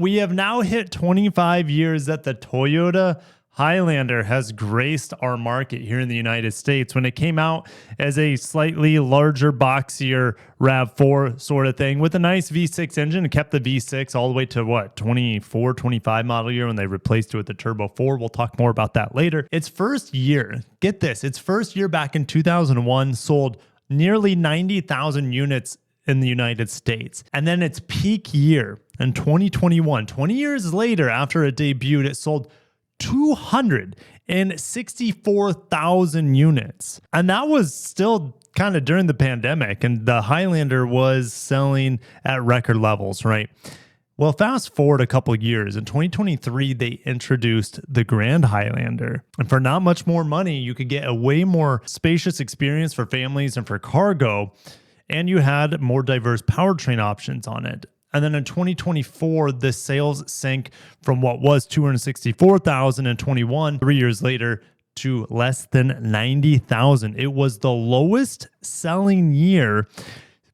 we have now hit 25 years that the Toyota Highlander has graced our market here in the United States. When it came out as a slightly larger, boxier RAV4 sort of thing with a nice V6 engine, it kept the V6 all the way to what, 24, 25 model year when they replaced it with the Turbo 4. We'll talk more about that later. Its first year, get this, its first year back in 2001 sold nearly 90,000 units in the United States. And then its peak year in 2021, 20 years later after it debuted, it sold 264,000 units. And that was still kind of during the pandemic, and the Highlander was selling at record levels, right? Well, fast forward a couple of years. In 2023, they introduced the Grand Highlander. And for not much more money, you could get a way more spacious experience for families and for cargo. And you had more diverse powertrain options on it. And then in 2024, the sales sank from what was 264,000 in 21, 3 years later, to less than 90,000. It was the lowest selling year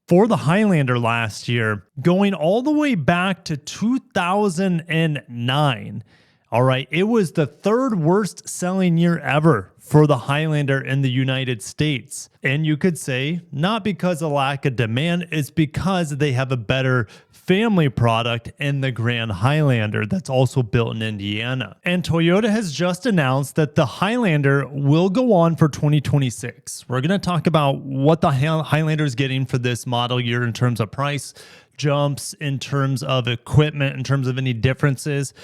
for the Highlander last year, going all the way back to 2009. All right, it was the third worst selling year ever for the Highlander in the United States. And you could say not because of lack of demand, it's because they have a better family product in the Grand Highlander that's also built in Indiana. And Toyota has just announced that the Highlander will go on for 2026. We're going to talk about what the Highlander is getting for this model year in terms of price jumps, in terms of equipment, in terms of any differences.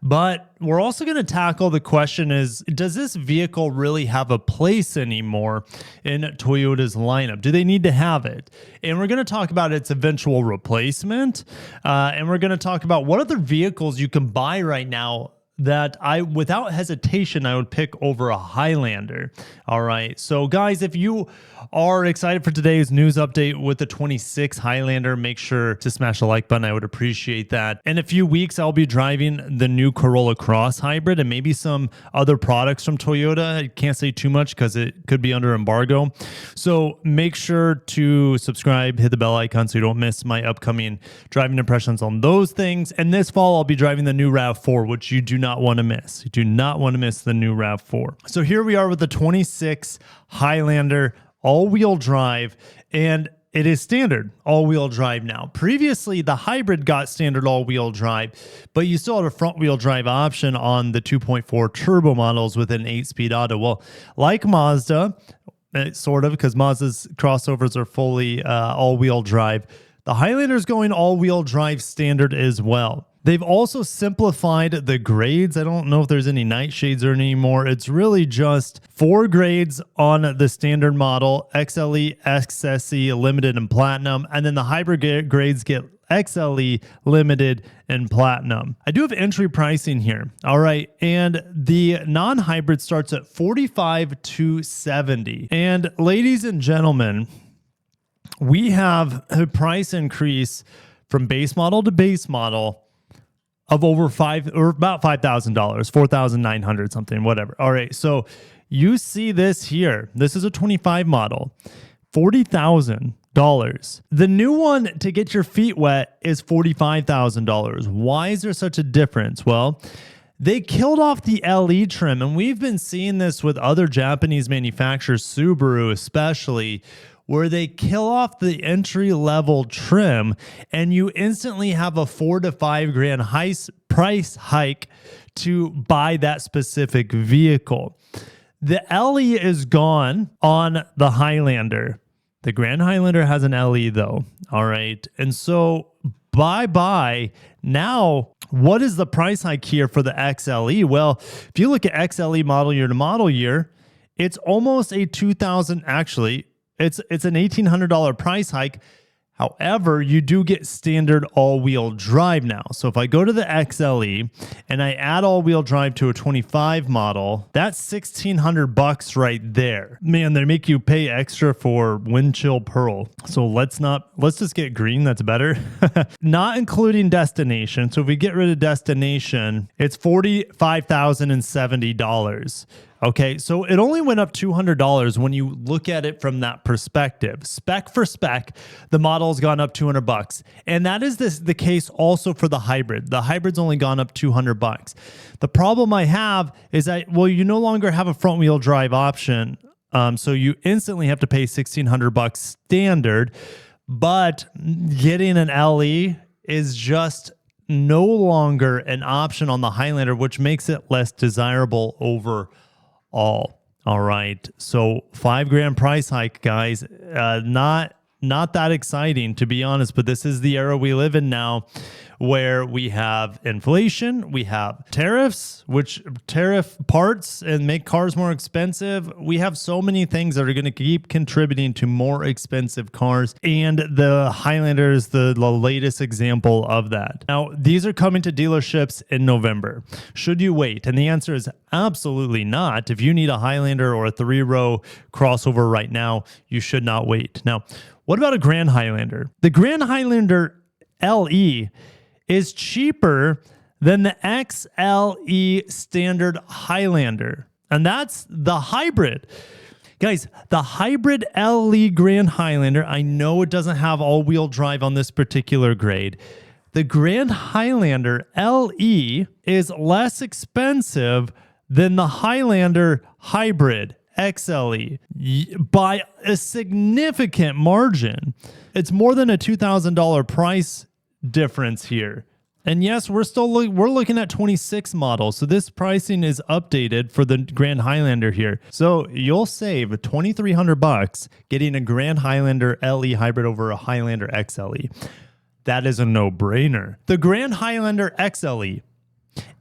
But we're also going to tackle the question is, does this vehicle really have a place anymore in Toyota's lineup? Do they need to have it? And we're going to talk about its eventual replacement. And we're going to talk about what other vehicles you can buy right now that without hesitation, I would pick over a Highlander. All right. So guys, if you are excited for today's news update with the 26 Highlander, make sure to smash the like button. I would appreciate that. In a few weeks, I'll be driving the new Corolla Cross Hybrid and maybe some other products from Toyota. I can't say too much because it could be under embargo. So make sure to subscribe, hit the bell icon so you don't miss my upcoming driving impressions on those things. And this fall, I'll be driving the new RAV4, which you do not want to miss. You do not want to miss the new RAV4. So here we are with the 26 Highlander all-wheel drive, and it is standard all-wheel drive now. Previously, the hybrid got standard all-wheel drive, but you still had a front-wheel drive option on the 2.4 turbo models with an 8-speed auto. Well, like Mazda, sort of, because Mazda's crossovers are fully all-wheel drive, the Highlander is going all-wheel drive standard as well. They've also simplified the grades. I don't know if there's any nightshades or anymore. It's really just 4 grades on the standard model: XLE, XSE, Limited, and Platinum. And then the hybrid grades get XLE, Limited, and Platinum. I do have entry pricing here. All right. And the non-hybrid starts at $45,270. And ladies and gentlemen, we have a price increase from base model to base model of over about $5,000, $4,900 something, whatever. All right, so you see this here. This is a 25 model, $40,000. The new one to get your feet wet is $45,000. Why is there such a difference? Well, they killed off the LE trim, and we've been seeing this with other Japanese manufacturers, Subaru especially, where they kill off the entry-level trim and you instantly have a $4,000 to $5,000 price hike to buy that specific vehicle. The LE is gone on the Highlander. The Grand Highlander has an LE though. All right. And so bye-bye. Now, what is the price hike here for the XLE? Well, if you look at XLE model year to model year, it's almost a $2,000, actually, it's an $1,800 price hike. However, you do get standard all-wheel drive now. So if I go to the XLE and I add all-wheel drive to a 25 model, that's $1,600 right there. Man, they make you pay extra for wind chill pearl. So let's just get green. That's better. Not including destination. So if we get rid of destination, it's $45,070. Okay, so it only went up $200 when you look at it from that perspective. Spec for spec, the model's gone up $200, and that is the case also for the hybrid. The hybrid's only gone up $200. The problem I have is that, well, you no longer have a front wheel drive option, so you instantly have to pay $1,600 standard. But getting an LE is just no longer an option on the Highlander, which makes it less desirable overall. All right, so $5,000 price hike, guys. Not that exciting, to be honest, but this is the era we live in now, where we have inflation, we have tariffs, which tariff parts and make cars more expensive. We have so many things that are going to keep contributing to more expensive cars, and the Highlander is the latest example of that. Now, these are coming to dealerships in November. Should you wait? And the answer is absolutely not. If you need a Highlander or a 3-row crossover right now, you should not wait. Now, what about a Grand Highlander? The Grand Highlander LE is cheaper than the XLE standard Highlander, and that's the hybrid. Guys, the hybrid LE Grand Highlander, I know it doesn't have all-wheel drive on this particular grade. The Grand Highlander LE is less expensive than the Highlander hybrid XLE by a significant margin. It's more than a $2,000 price difference here. And yes, we're looking at 26 models. So this pricing is updated for the Grand Highlander here. So you'll save $2,300 getting a Grand Highlander LE hybrid over a Highlander XLE. That is a no-brainer. The Grand Highlander XLE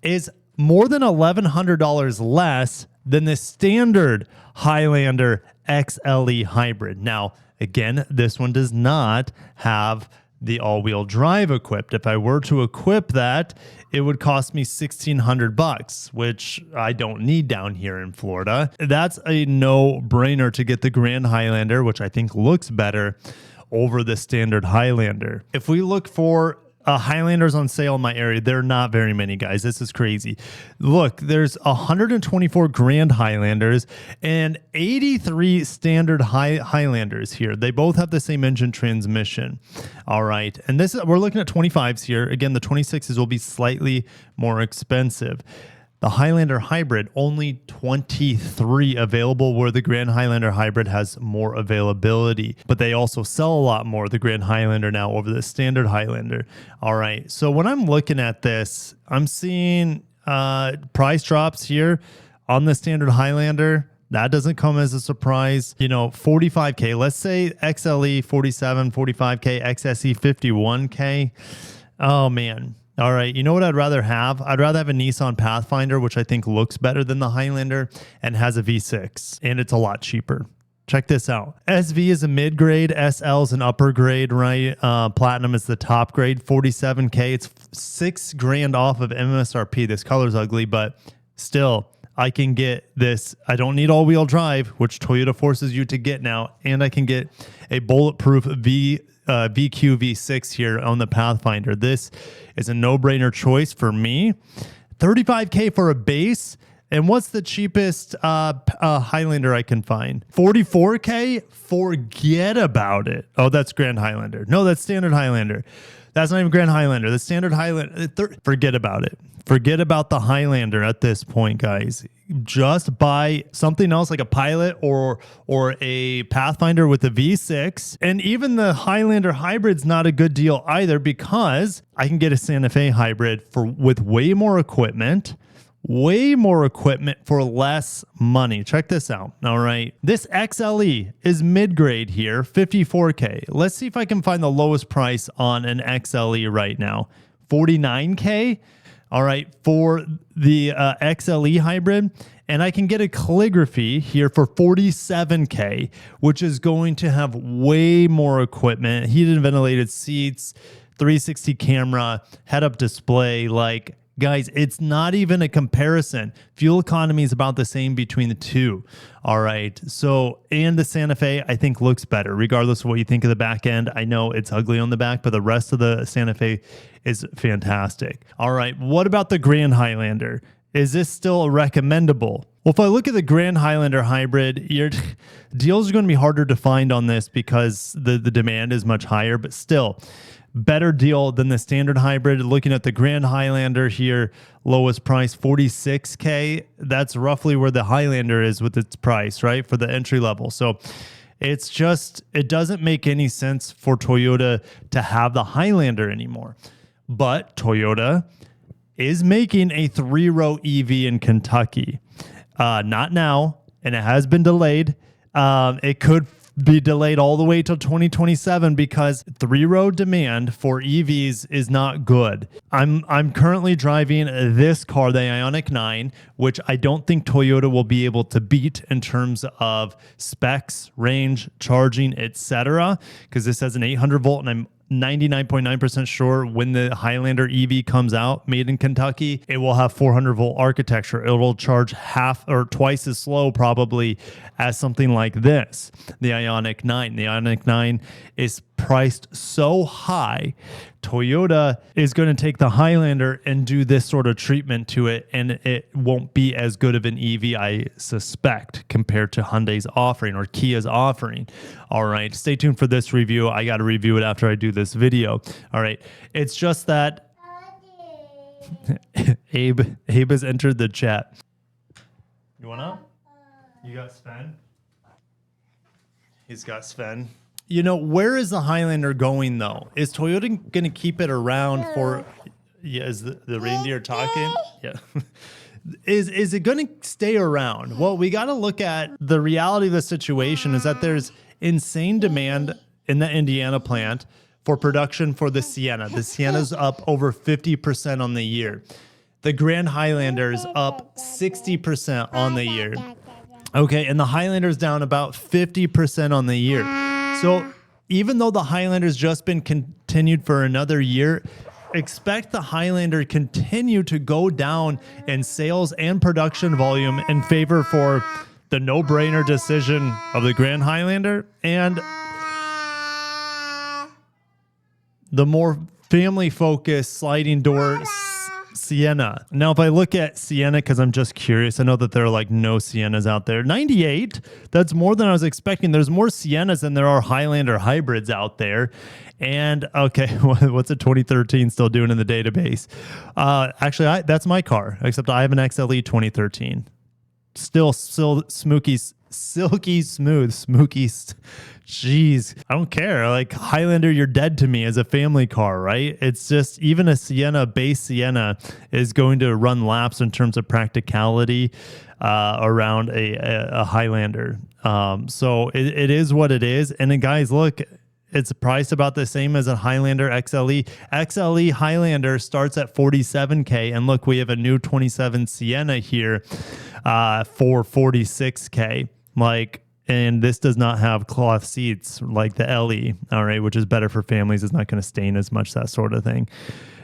is more than $1,100 less than the standard Highlander XLE hybrid. Now, again, this one does not have the all-wheel drive equipped. If I were to equip that, it would cost me $1,600, which I don't need down here in Florida. That's a no-brainer to get the Grand Highlander, which I think looks better over the standard Highlander. If we look for Highlanders on sale in my area, there are not very many, guys. This is crazy. Look, there's 124 Grand Highlanders and 83 standard Highlanders here. They both have the same engine transmission. All right, and this is, we're looking at 25s here. Again, the 26s will be slightly more expensive. The Highlander Hybrid, only 23 available, where the Grand Highlander Hybrid has more availability. But they also sell a lot more, the Grand Highlander now, over the standard Highlander. All right, so when I'm looking at this, I'm seeing price drops here on the standard Highlander. That doesn't come as a surprise. You know, 45K. Let's say XLE 47, 45K, XSE 51K. Oh, man. All right, you know what I'd rather have? I'd rather have a Nissan Pathfinder, which I think looks better than the Highlander and has a V6, and it's a lot cheaper. Check this out. SV is a mid-grade, SL is an upper grade, right? Platinum is the top grade, 47K. It's $6,000 off of MSRP. This color's ugly, but still, I can get this. I don't need all-wheel drive, which Toyota forces you to get now, and I can get a bulletproof VQ V6 here on the Pathfinder. This is a no-brainer choice for me. 35K for a base. And what's the cheapest Highlander I can find? 44K? Forget about it. Oh, that's Grand Highlander. No, that's standard Highlander. That's not even Grand Highlander. The standard Highlander. Forget about it. Forget about the Highlander at this point, guys. Just buy something else like a Pilot or a Pathfinder with a V6. And even the Highlander Hybrid's not a good deal either, because I can get a Santa Fe Hybrid with way more equipment for less money. Check this out. All right. This XLE is mid-grade here, 54K. Let's see if I can find the lowest price on an XLE right now. 49K. All right, for the XLE hybrid, and I can get a calligraphy here for 47K, which is going to have way more equipment, heated and ventilated seats, 360 camera, head-up display. Like, guys, it's not even a comparison. Fuel economy is about the same between the two. All right. So, and the Santa Fe, I think, looks better, regardless of what you think of the back end. I know it's ugly on the back, but the rest of the Santa Fe is fantastic. All right. What about the Grand Highlander? Is this still recommendable? Well, if I look at the Grand Highlander hybrid, your deals are going to be harder to find on this because the demand is much higher, but still better deal than the standard hybrid. Looking at the Grand Highlander here, lowest price $46K. That's roughly where the Highlander is with its price, right? For the entry level. So it's just, it doesn't make any sense for Toyota to have the Highlander anymore. But Toyota is making a 3-row EV in Kentucky. Not now, and it has been delayed. It could be delayed all the way till 2027 because 3-row demand for EVs is not good. I'm currently driving this car, the Ioniq 9, which I don't think Toyota will be able to beat in terms of specs, range, charging, etc. Because this has an 800 volt, and I'm 99.9% sure when the Highlander EV comes out, made in Kentucky, it will have 400 volt architecture. It will charge half or twice as slow probably as something like this, the Ioniq 9. The Ioniq 9 is priced so high. Toyota is going to take the Highlander and do this sort of treatment to it, and it won't be as good of an EV, I suspect, compared to Hyundai's offering or Kia's offering. All right, stay tuned for this review. I got to review it after I do this video. All right, it's just that Abe has entered the chat. You want to? You got Sven? He's got Sven. You know, where is the Highlander going, though? Is Toyota going to keep it around for... Yeah, is the reindeer talking? Yeah. Is it going to stay around? Well, we got to look at the reality of the situation is that there's insane demand in the Indiana plant for production for the Sienna. The Sienna's up over 50% on the year. The Grand Highlander is up 60% on the year. Okay, and the Highlander's down about 50% on the year. So even though the Highlander's just been continued for another year, expect the Highlander continue to go down in sales and production volume in favor for the no-brainer decision of the Grand Highlander and the more family-focused sliding door Sienna. Now, if I look at Sienna, because I'm just curious, I know that there are like no Siennas out there. 98, that's more than I was expecting. There's more Siennas than there are Highlander hybrids out there. And okay, what's a 2013 still doing in the database? Actually, that's my car, except I have an XLE 2013. Still silky smooth. Jeez, I don't care. Like Highlander, you're dead to me as a family car, right? It's just even a Sienna, base Sienna is going to run laps in terms of practicality around a Highlander. So it is what it is. And then guys, look, it's priced about the same as a Highlander XLE. XLE Highlander starts at $47K. And look, we have a new 27 Sienna here for $46K. And this does not have cloth seats like the LE, all right, which is better for families. It's not going to stain as much, that sort of thing.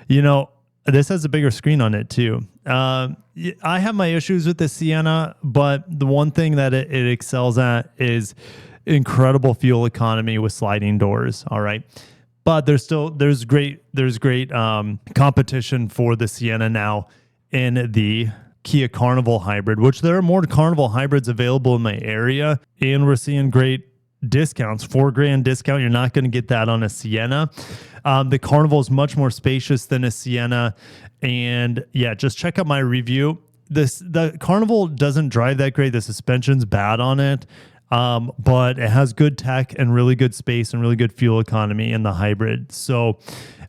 You know, this has a bigger screen on it too. I have my issues with the Sienna, but the one thing that it excels at is incredible fuel economy with sliding doors, all right? But there's great competition for the Sienna now in the Kia Carnival hybrid, which there are more Carnival hybrids available in my area, and we're seeing great discounts. $4,000 discount, you're not going to get that on a Sienna. The Carnival is much more spacious than a Sienna, and yeah, just check out my review. The Carnival doesn't drive that great. The suspension's bad on it, but it has good tech and really good space and really good fuel economy in the hybrid. So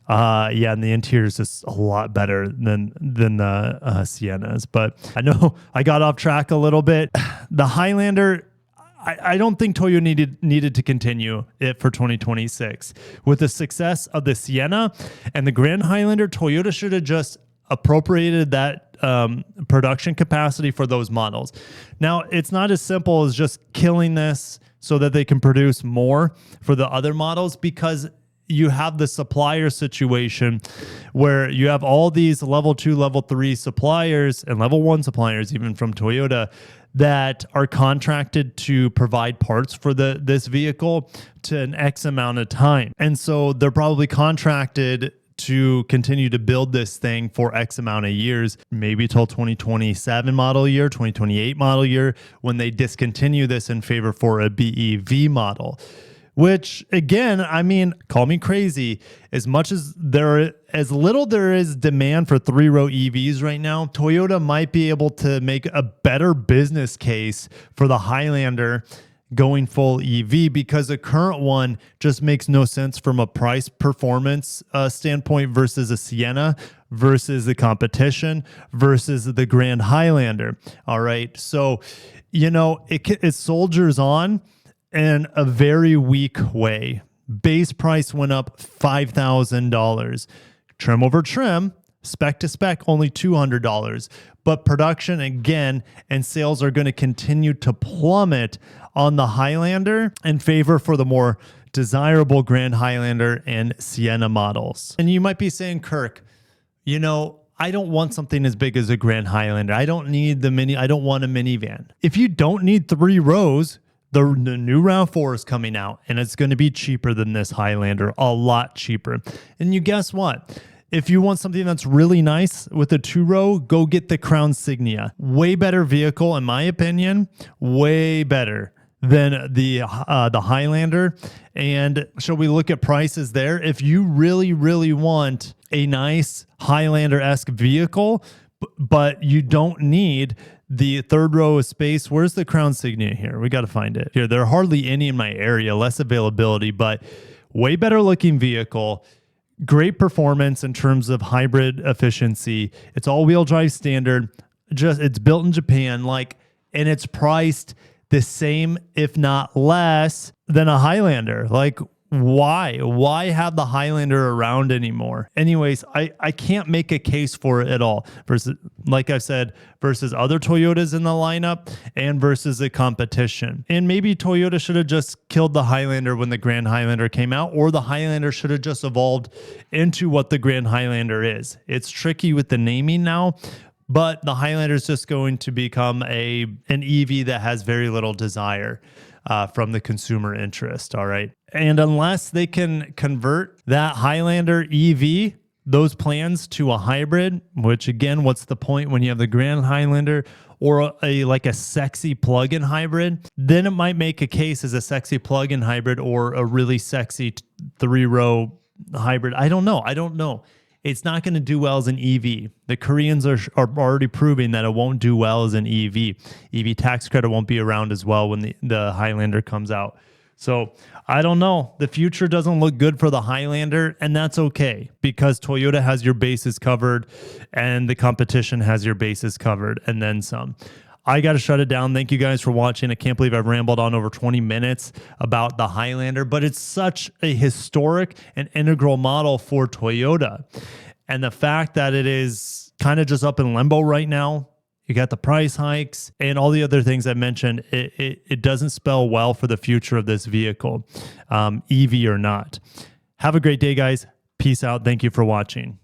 yeah, and the interior is just a lot better than the Siennas. But I know I got off track a little bit. The Highlander, I don't think Toyota needed to continue it for 2026. With the success of the Sienna and the Grand Highlander, Toyota should have just appropriated that production capacity for those models. Now, it's not as simple as just killing this so that they can produce more for the other models, because you have the supplier situation where you have all these level 2, level 3 suppliers and level 1 suppliers, even from Toyota, that are contracted to provide parts for this vehicle to an X amount of time. And so they're probably contracted to continue to build this thing for X amount of years, maybe till 2027 model year, 2028 model year, when they discontinue this in favor for a BEV model. Which, again, I mean, call me crazy. As little there is demand for three-row EVs right now, Toyota might be able to make a better business case for the Highlander going full EV, because the current one just makes no sense from a price performance standpoint versus a Sienna, versus the competition, versus the Grand Highlander. All right. So, it soldiers on in a very weak way. Base price went up $5,000. Trim over trim, spec to spec, only $200. But production again and sales are going to continue to plummet on the Highlander in favor for the more desirable Grand Highlander and Sienna models. And you might be saying, Kirk, I don't want something as big as a Grand Highlander. I don't need I don't want a minivan. If you don't need 3 rows, the new Rav4 is coming out, and it's going to be cheaper than this Highlander, a lot cheaper. And you guess what? If you want something that's really nice with a 2-row, go get the Crown Signia. Way better vehicle, in my opinion. Way better than the Highlander. And shall we look at prices there? If you really, really want a nice Highlander-esque vehicle, but you don't need the 3rd row of space, where's the Crown Signia here? We got to find it. Here, there are hardly any in my area, less availability, but way better looking vehicle. Great performance in terms of hybrid efficiency. It's all-wheel drive standard. It's built in Japan, and it's priced the same, if not less, than a Highlander. Why? Why have the Highlander around anymore? Anyways, I can't make a case for it at all. Versus, like I've said, versus other Toyotas in the lineup and versus the competition. And maybe Toyota should have just killed the Highlander when the Grand Highlander came out, or the Highlander should have just evolved into what the Grand Highlander is. It's tricky with the naming now, but the Highlander is just going to become an EV that has very little desire from the consumer interest. All right. And unless they can convert that Highlander EV, those plans, to a hybrid, which again, what's the point when you have the Grand Highlander or a sexy plug-in hybrid? Then it might make a case as a sexy plug-in hybrid or a really sexy 3-row hybrid. I don't know. It's not going to do well as an EV. The Koreans are already proving that it won't do well as an EV. EV tax credit won't be around as well when the Highlander comes out. So I don't know. The future doesn't look good for the Highlander, and that's okay, because Toyota has your bases covered and the competition has your bases covered, and then some. I got to shut it down. Thank you guys for watching. I can't believe I've rambled on over 20 minutes about the Highlander, but it's such a historic and integral model for Toyota. And the fact that it is kind of just up in limbo right now, you got the price hikes and all the other things I mentioned, it doesn't spell well for the future of this vehicle, EV or not. Have a great day, guys. Peace out. Thank you for watching.